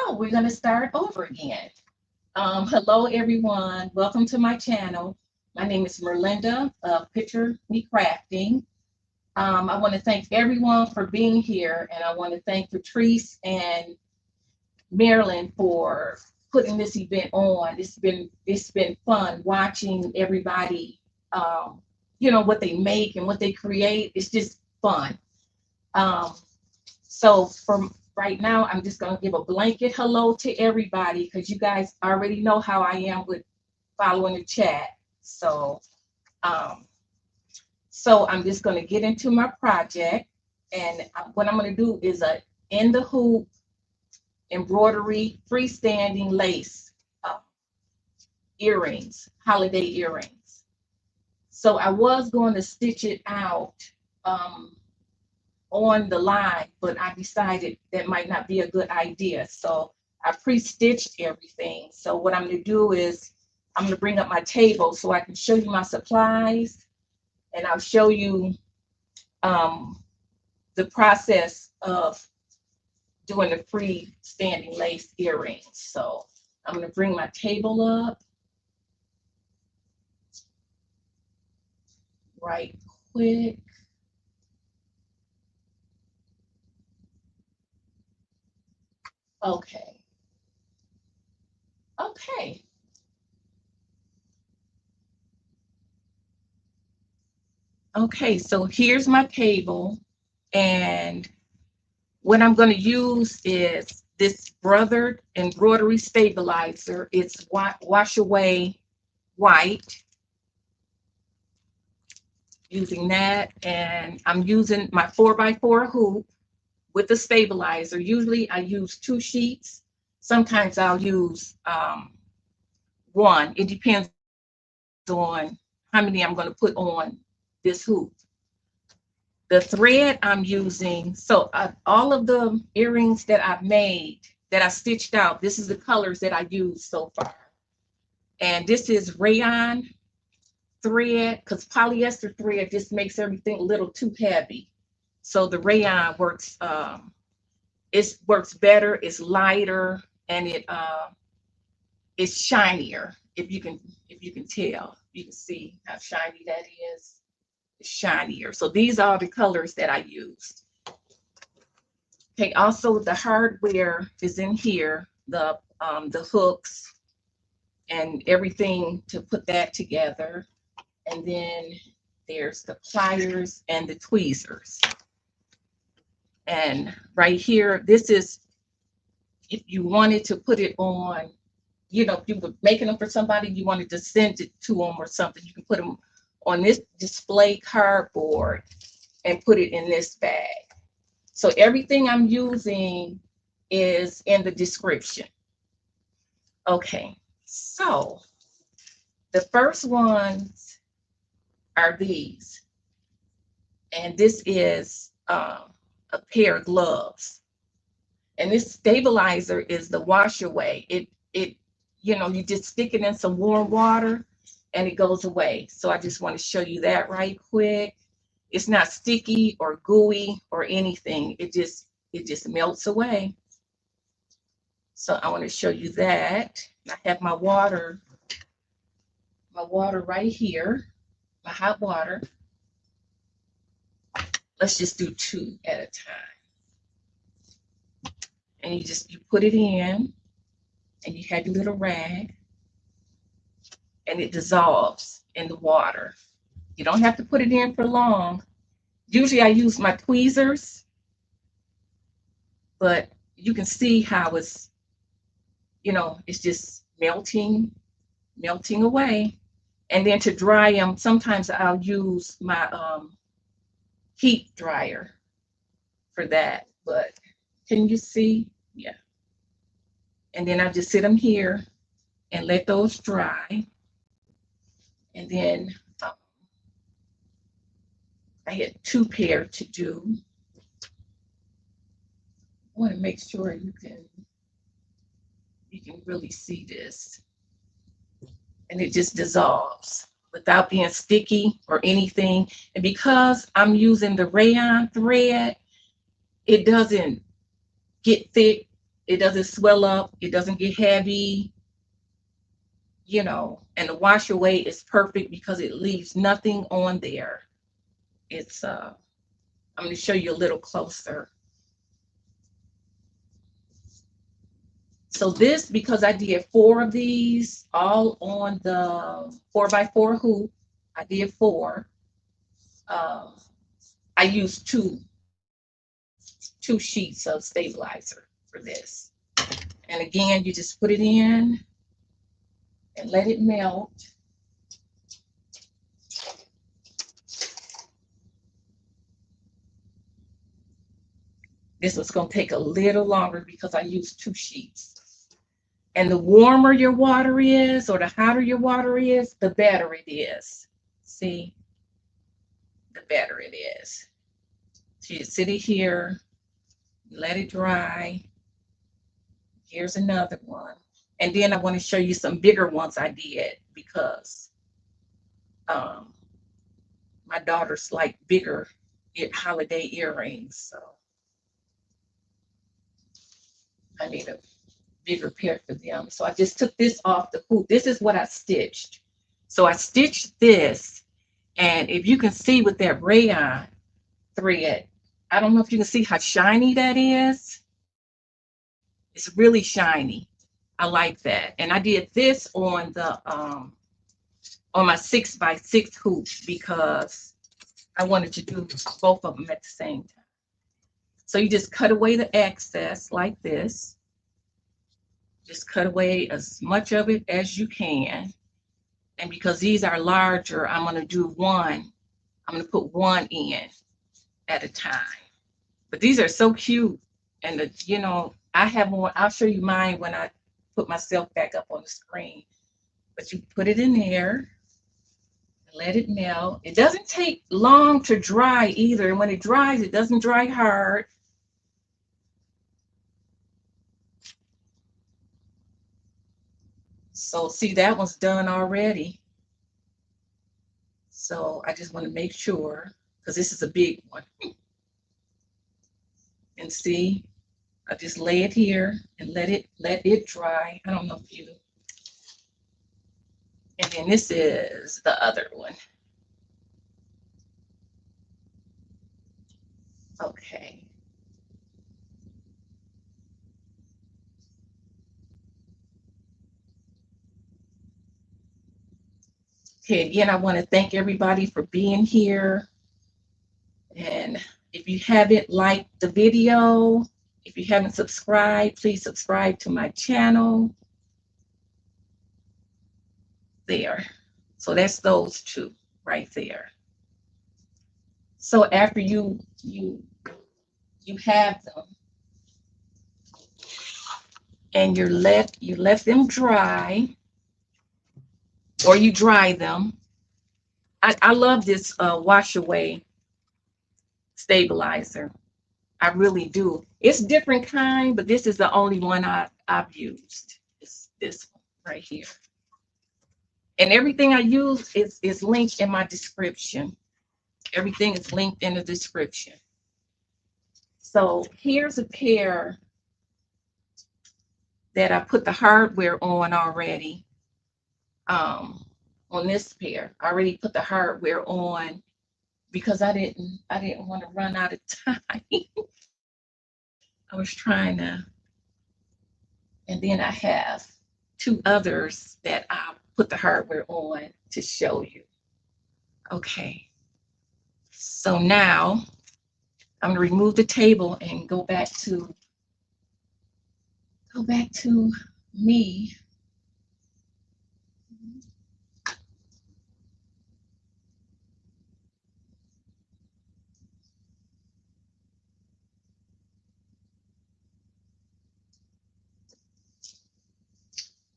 So we're going to start over again. Hello, everyone. Welcome to my channel. My name is Merlinda of Picture Me Crafting. I want to thank everyone for being here, and I want to thank Patrice and Marilyn for putting this event on. It's been fun watching everybody, what they make and what they create. It's just fun. Um, so for right now, I'm just going to give a blanket hello to everybody because you guys already know how I am with following the chat. Um, so I'm just going to get into my project, and what I'm going to do is a in the hoop embroidery freestanding lace uh, earrings, holiday earrings. So I was going to stitch it out um, on the line, but I decided that might not be a good idea. So I pre-stitched everything. So what I'm going to do is I'm going to bring up my table so I can show you my supplies, and I'll show you the process of doing the freestanding lace earrings. So I'm going to bring my table up right quick. Okay. Okay. Okay, so here's my table, and what I'm going to use is this Brothered Embroidery Stabilizer. It's wash away white, using that, and I'm using my 4x4 hoop with the stabilizer. Usually I use 2 sheets. Sometimes I'll use one. It depends on how many I'm going to put on this hoop. The thread I'm using, so all of the earrings that I've made, that I stitched out, this is the colors that I used so far. And this is rayon thread, because polyester thread just makes everything a little too heavy. So the rayon works, it works better, it's lighter, and it's shinier. If you can tell, you can see how shiny that is. It's shinier. So these are the colors that I used. Okay, also the hardware is in here, the hooks and everything to put that together. And then there's the pliers and the tweezers. And right here, this is if you wanted to put it on, if you were making them for somebody, you wanted to send it to them or something, you can put them on this display cardboard and put it in this bag. So everything I'm using is in the description. Okay, so the first ones are these. And this is a pair of gloves. And this stabilizer is the wash away. You just stick it in some warm water and it goes away. So I just want to show you that right quick. It's not sticky or gooey or anything. It just melts away. So I want to show you that. I have my water right here, my hot water. Let's just do 2 at a time. And you put it in, and you have your little rag, and it dissolves in the water. You don't have to put it in for long. Usually I use my tweezers, but you can see how it's just melting away. And then to dry them, sometimes I'll use my heat dryer for that. But can you see? Yeah. And then I just sit them here and let those dry. And then I had 2 pair to do. I want to make sure you can really see this. And it just dissolves without being sticky or anything. And because I'm using the rayon thread, it doesn't get thick It doesn't swell up. It doesn't get heavy, you know, and the wash away is perfect because it leaves nothing on there. It's, I'm going to show you a little closer. So this, because I did 4 of these, all on the 4x4 hoop, I did 4. I used two sheets of stabilizer for this. And again, you just put it in and let it melt. This was going to take a little longer because I used 2 sheets. And the warmer your water is, or the hotter your water is, the better it is. See? The better it is. So you sit it here, let it dry. Here's another one. And then I want to show you some bigger ones I did because my daughters like bigger holiday earrings. So I need a bigger pair for them. So I just took this off the hoop. This is what I stitched. So I stitched this, and if you can see with that rayon thread, I don't know if you can see how shiny that is. It's really shiny. I like that. And I did this on the on my 6x6 hoop because I wanted to do both of them at the same time. So you just cut away the excess like this. Just cut away as much of it as you can. And because these are larger, I'm going to do one. I'm going to put one in at a time. But these are so cute. And, you know, I have one. I'll show you mine when I put myself back up on the screen. But you put it in there. Let it melt. It doesn't take long to dry either. And when it dries, it doesn't dry hard. So see, that one's done already. So I just want to make sure, because this is a big one. And see, I just lay it here and let it dry. I don't know if you. And then this is the other one. Okay. Okay, again, I want to thank everybody for being here. And if you haven't liked the video, if you haven't subscribed, please subscribe to my channel. There. So that's those 2 right there. So after you have them and you let them dry, or you dry them. I love this wash away stabilizer. I really do. It's different kind, but this is the only one I've used. It's this one right here. And everything I use is linked in my description. Everything is linked in the description. So here's a pair that I put the hardware on already. On this pair, I already put the hardware on because I didn't want to run out of time. I was trying to, and then I have 2 others that I put the hardware on to show you. Okay, so now I'm gonna remove the table and go back to me.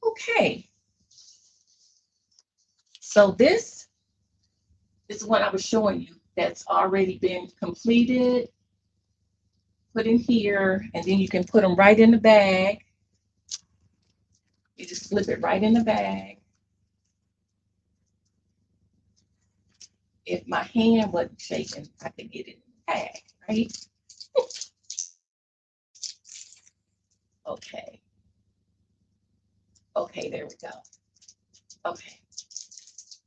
Okay, so this is what I was showing you that's already been completed, put in here, and then you can put them right in the bag. You just slip it right in the bag. If my hand wasn't shaking, I could get it in the bag, right? Okay. Okay, there we go. Okay.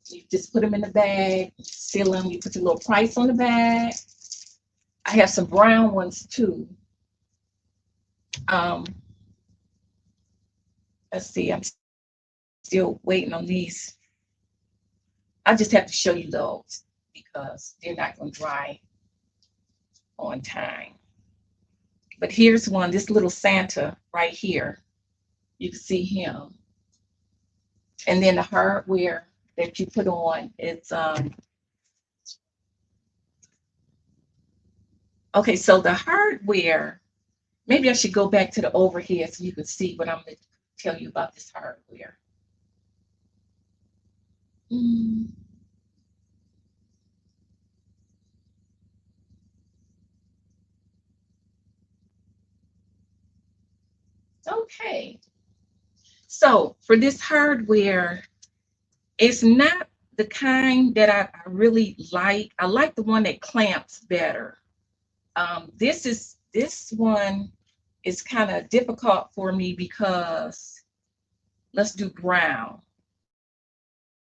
You just put them in the bag, seal them. You put your little price on the bag. I have some brown ones too. Um, let's see. I'm still waiting on these. I just have to show you those because they're not going to dry on time. But here's one, this little Santa right here. You can see him. And then the hardware that you put on, it's okay, so the hardware, maybe I should go back to the overhead so you can see what I'm going to tell you about this hardware. Okay. So for this hardware, it's not the kind that I really like. I like the one that clamps better. This one is kind of difficult for me because let's do brown,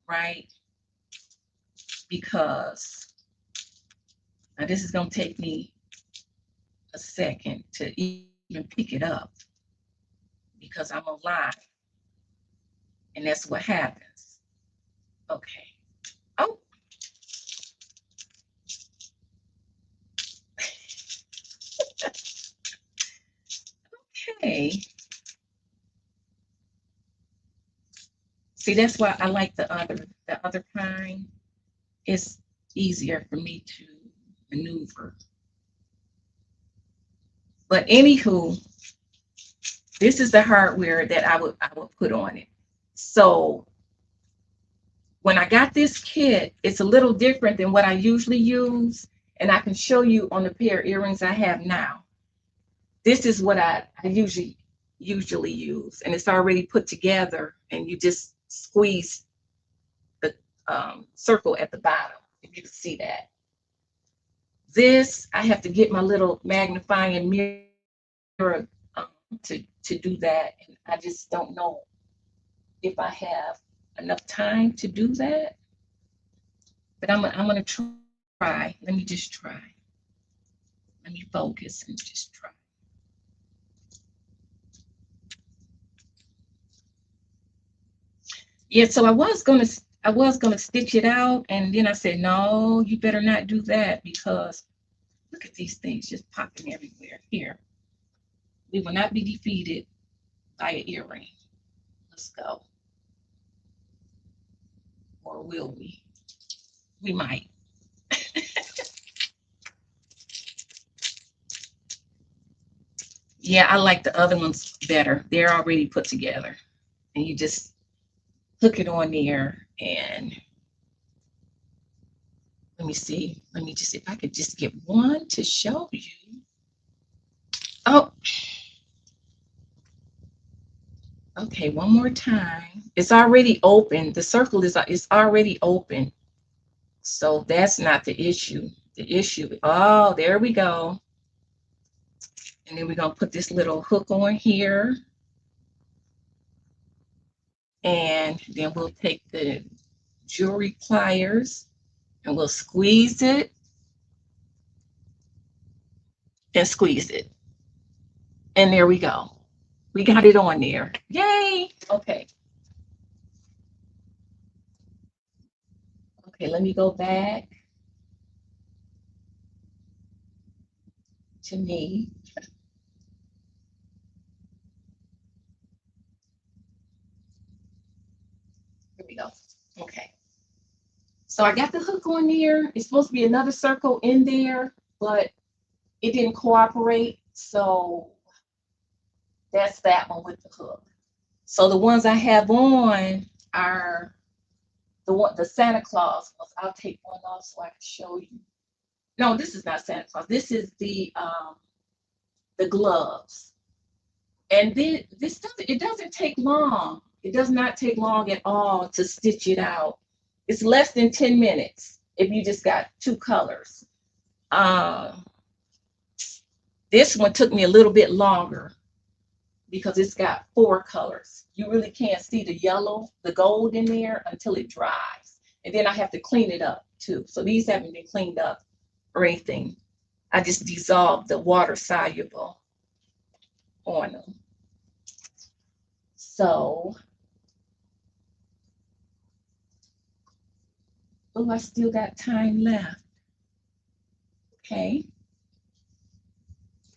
right? Because now this is going to take me a second to even pick it up because I'm alive. And that's what happens. Okay. Oh. Okay. See, that's why I like the other kind. It's easier for me to maneuver. But anywho, this is the hardware that I would put on it. So when I got this kit, it's a little different than what I usually use. And I can show you on the pair of earrings I have now. This is what I usually use. And it's already put together and you just squeeze the circle at the bottom, if you can see that. This, I have to get my little magnifying mirror to do that. And I just don't know if I have enough time to do that. But I'm gonna try. Let me just try. Let me focus and just try. Yeah, so I was gonna stitch it out, and then I said, no, you better not do that because look at these things just popping everywhere. Here, we will not be defeated by an earring. Let's go. Or will we? We might. Yeah, I like the other ones better. They're already put together. And you just hook it on there and let me see. Let me just see if I could just get one to show you. Oh, okay, one more time. It's already open. The circle is already open. So that's not the issue. The issue, oh, there we go. And then we're gonna put this little hook on here. And then we'll take the jewelry pliers and we'll squeeze it and squeeze it. And there we go. We got it on there. Yay. Okay. Okay, let me go back to me. Here we go. Okay. So I got the hook on there. It's supposed to be another circle in there, but it didn't cooperate. So that's that one with the hook. So the ones I have on are the Santa Claus ones. I'll take one off so I can show you. No, this is not Santa Claus. This is the gloves. And this doesn't take long. It does not take long at all to stitch it out. It's less than 10 minutes if you just got two colors. This one took me a little bit longer because it's got 4 colors. You really can't see the yellow, the gold in there until it dries. And then I have to clean it up too. So these haven't been cleaned up or anything. I just dissolved the water soluble on them. So, oh, I still got time left. Okay.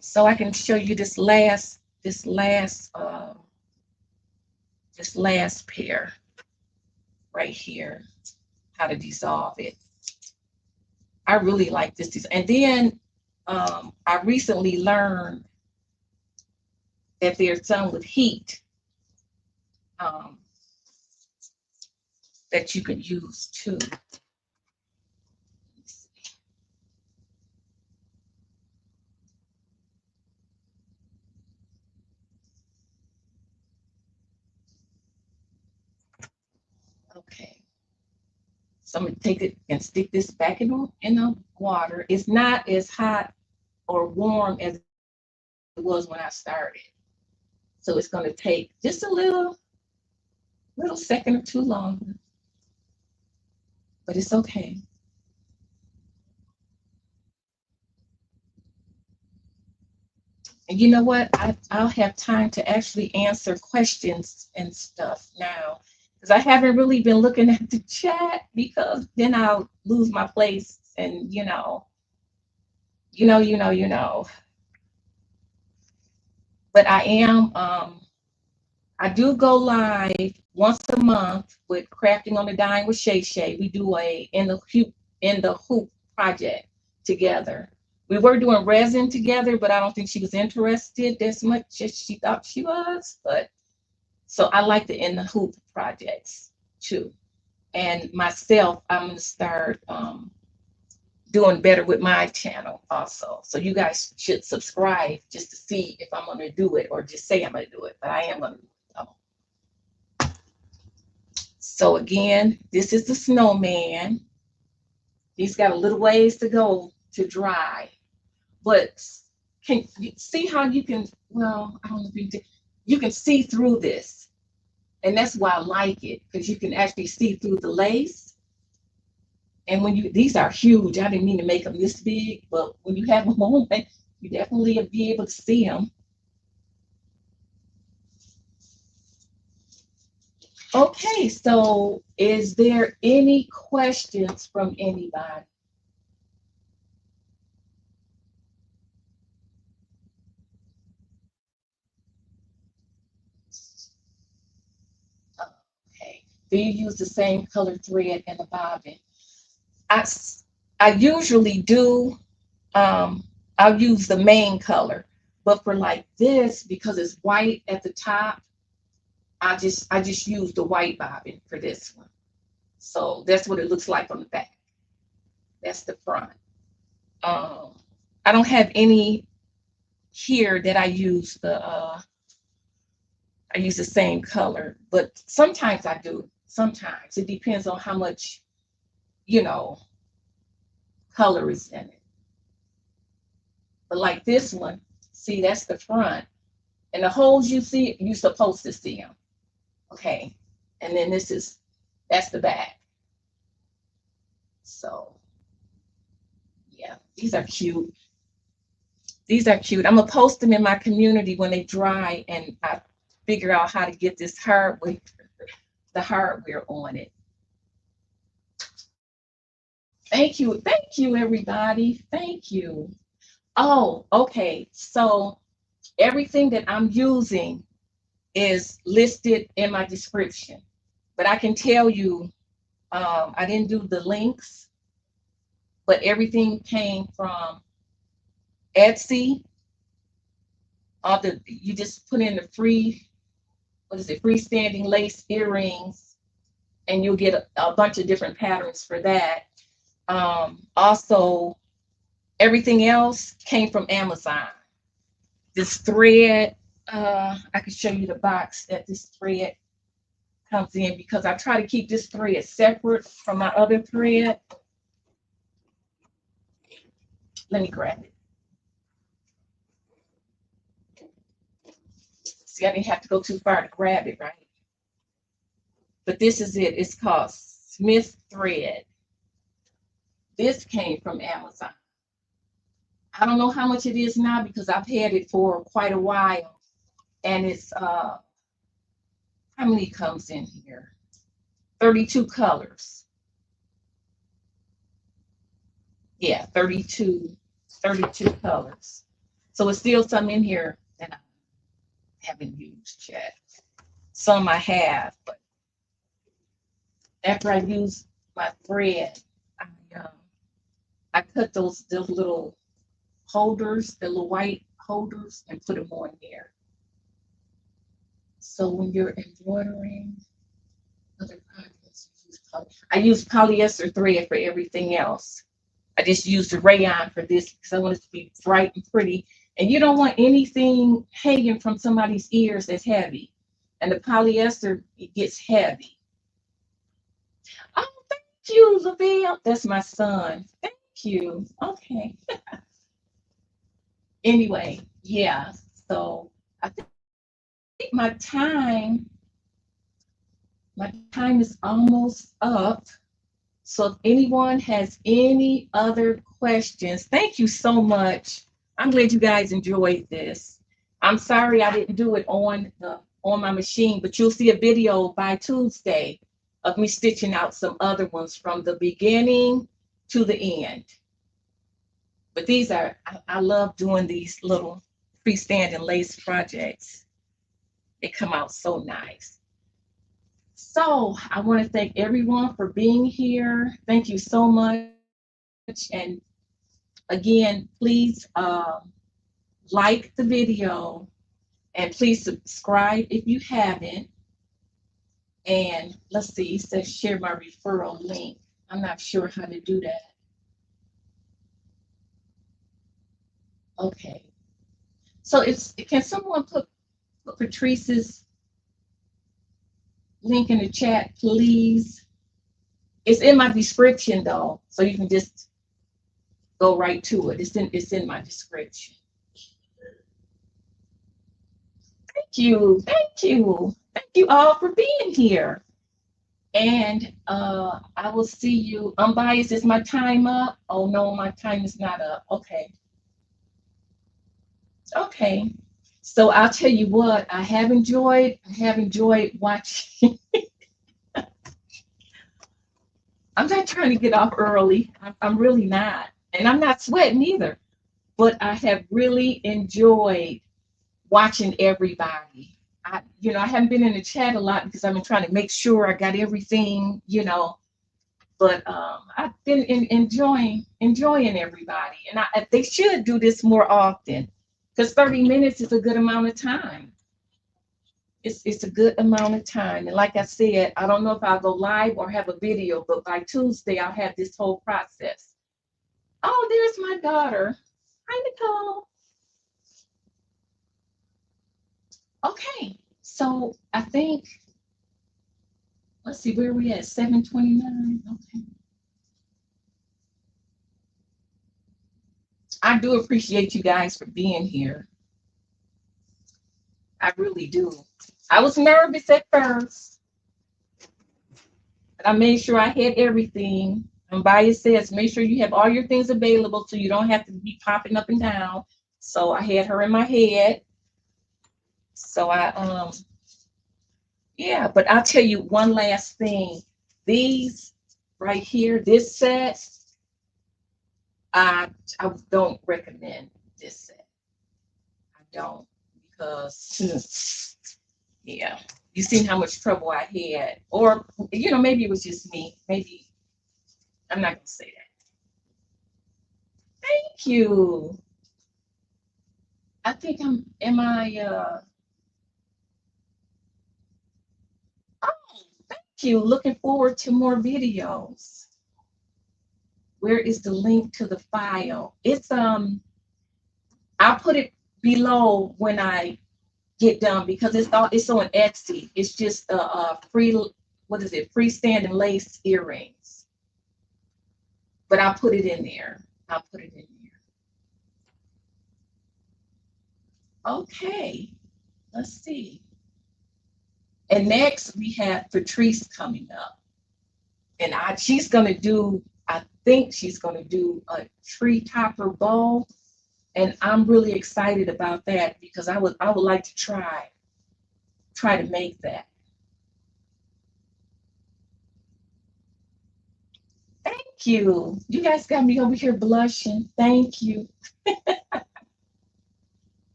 So I can show you this last pair right here, how to dissolve it. I really like this. And then I recently learned that there's some with heat that you can use too. Okay. So I'm gonna take it and stick this back in the water. It's not as hot or warm as it was when I started. So it's gonna take just a little second or two longer, but it's okay. And you know what? I'll have time to actually answer questions and stuff now, because I haven't really been looking at the chat, because then I'll lose my place, and you know. But I do go live once a month with Crafting on the Dime with Shay Shay. We do a in the hoop project together. We were doing resin together, but I don't think she was interested as much as she thought she was. But so I like the in the hoop projects too. And myself, I'm gonna start doing better with my channel also. So you guys should subscribe just to see if I'm gonna do it, or just say I'm gonna do it. But I am gonna do it. So again, this is the snowman. He's got a little ways to go to dry, but can you see how you can, well, I don't know if you can see through this. And that's why I like it, because you can actually see through the lace. And when these are huge, I didn't mean to make them this big, but when you have a moment, you definitely will be able to see them. Okay, so is there any questions from anybody? Okay, do you use the same color thread in the bobbin? I usually do. I'll use the main color, but for like this, because it's white at the top, I just use the white bobbin for this one. So that's what it looks like on the back. That's the front. I don't have any here that I use the same color, but sometimes I do. Sometimes it depends on how much, you know, color is in it. But like this one, see, that's the front, and the holes you see, you're supposed to see them. Okay, and then that's the back. So yeah, these are cute. These are cute. I'm gonna post them in my community when they dry, and I figure out how to get the hardware on it. Thank you, everybody. Thank you. Oh, okay. So everything that I'm using is listed in my description, but I can tell you, I didn't do the links, but everything came from Etsy. You just put in the freestanding lace earrings, and you'll get a bunch of different patterns for that. Also, everything else came from Amazon. This thread, I can show you the box that this thread comes in, because I try to keep this thread separate from my other thread. Let me grab it. See, I didn't have to go too far to grab it, right? But this is it. It's called Smith Thread. This came from Amazon. I don't know how much it is now because I've had it for quite a while. And it's how many comes in here? 32 colors. Yeah, 32 colors. So it's still some in here that I haven't used yet. Some I have, but after I use my thread, I cut those little holders, the little white holders, and put them on there. So when you're embroidering other projects, I use polyester thread for everything else. I just used the rayon for this because I want it to be bright and pretty. And you don't want anything hanging from somebody's ears that's heavy. And the polyester, it gets heavy. Oh, thank you, Lavelle. That's my son. Thank you. Okay. Anyway, yeah. So I think my time is almost up. So if anyone has any other questions, thank you so much. I'm glad you guys enjoyed this. I'm sorry I didn't do it on my machine, but you'll see a video by Tuesday of me stitching out some other ones from the beginning to the end. But these are, I love doing these little freestanding lace projects. They come out so nice. So I want to thank everyone for being here. Thank you so much. And again, please like the video and please subscribe if you haven't. And let's see, it says share my referral link. I'm not sure how to do that. Okay. So can someone put Patrice's link in the chat, please? It's in my description though, so you can just go right to it. It's in my description. Thank you all for being here. And I will see you. Unbiased, is my time up? Oh no, my time is not up. Okay. Okay. So I'll tell you what, I have enjoyed watching. I'm not trying to get off early. I'm really not. And I'm not sweating either. But I have really enjoyed watching everybody. I haven't been in the chat a lot because I've been trying to make sure I got everything, But I've been enjoying everybody. And they should do this more often because 30 minutes is a good amount of time. It's a good amount of time. And like I said, I don't know if I'll go live or have a video, but by Tuesday, I'll have this whole process. Oh, there's my daughter. Hi, Nicole. Okay, so I think, let's see, where are we at? 7:29. Okay. I do appreciate you guys for being here. I really do. I was nervous at first, but I made sure I had everything. And Baya says, make sure you have all your things available so you don't have to be popping up and down. So I had her in my head. So yeah, but I'll tell you one last thing. These right here, this set, I don't recommend this set. I don't, because yeah, you seen how much trouble I had, or maybe it was just me. Maybe I'm not gonna say that. Thank you. I think am I oh, thank you. Looking forward to more videos. Where is the link to the file? It's I'll put it below when I get done because it's on Etsy. It's just free, what is it? Freestanding lace earrings. But I'll put it in there. I'll put it in there. Okay. Let's see. And next we have Patrice coming up. And she's gonna do, I think she's gonna do a tree topper bow. And I'm really excited about that because I would like to try to make that. Thank you. You guys got me over here blushing. Thank you.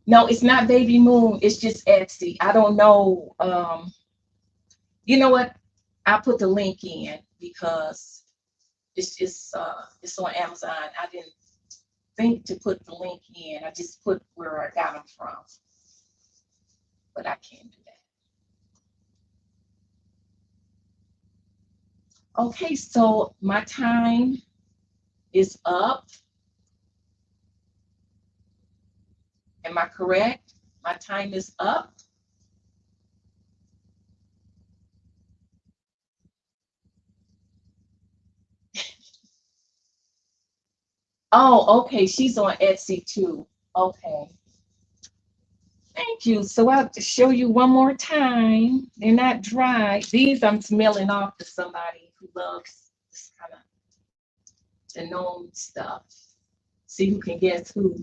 No, it's not Baby Moon. It's just Etsy. I don't know. You know what? I put the link in because it's on Amazon. I didn't think to put the link in. I just put where I got them from, but I can't do that. Okay, so my time is up. Am I correct? My time is up. Oh, okay. She's on Etsy too. Okay. Thank you. So I'll have to show you one more time. They're not dry. These I'm mailing off to somebody who loves this kind of the gnome stuff. See who can guess who.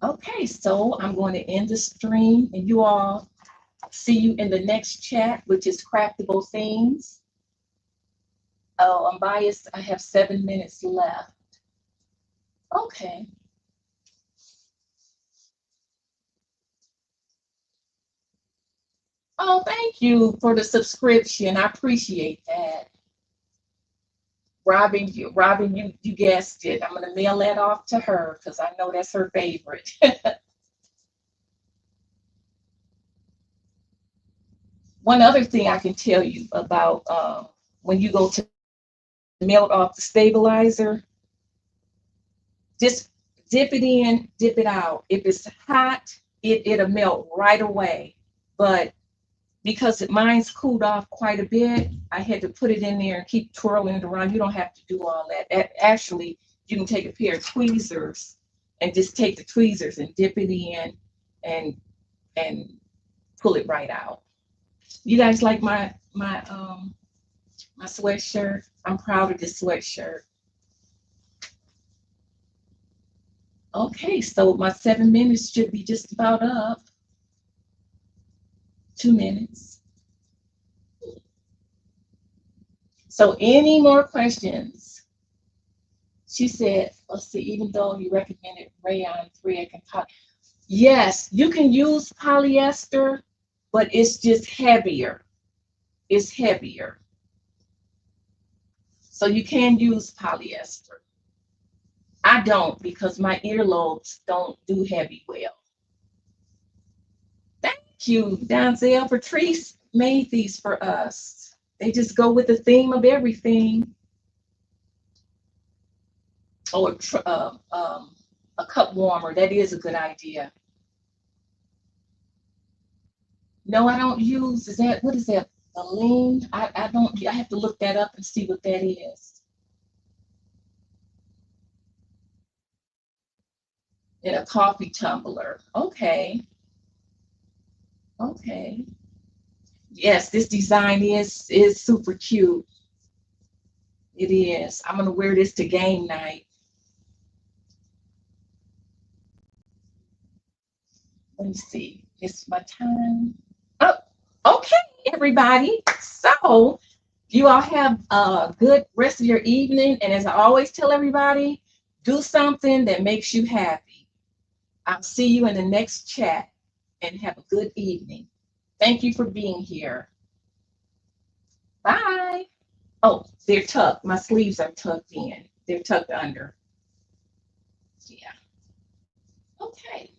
Okay, so I'm going to end the stream and you all see you in the next chat, which is craftable things. Oh, I'm biased. I have 7 minutes left. Okay. Oh, thank you for the subscription. I appreciate that. Robin, you guessed it. I'm gonna mail that off to her because I know that's her favorite. One other thing I can tell you about when you go to melt off the stabilizer, just dip it in, dip it out. If it's hot, it'll melt right away. But because mine's cooled off quite a bit, I had to put it in there and keep twirling it around. You don't have to do all that. Actually, you can take a pair of tweezers and just take the tweezers and dip it in and and pull it right out. You guys like my sweatshirt? I'm proud of this sweatshirt. Okay, so my 7 minutes should be just about up. 2 minutes. So any more questions? She said, let's see, even though you recommended rayon thread and poly. Yes, you can use polyester, but it's just heavier. It's heavier. So you can use polyester. I don't because my earlobes don't do heavy well. Thank you, Donzel. Patrice made these for us. They just go with the theme of everything. Or a cup warmer. That is a good idea. No, I don't use, is that, what is that? A lean? I don't, I have to look that up and see what that is. In a coffee tumbler. Okay. Okay. Yes, this design is super cute. It is. I'm gonna wear this to game night. Let me see. It's my time. Oh, okay, everybody. So you all have a good rest of your evening. And as I always tell everybody, do something that makes you happy. I'll see you in the next chat and have a good evening. Thank you for being here. Bye. Oh, they're tucked. My sleeves are tucked in. They're tucked under. Yeah. Okay.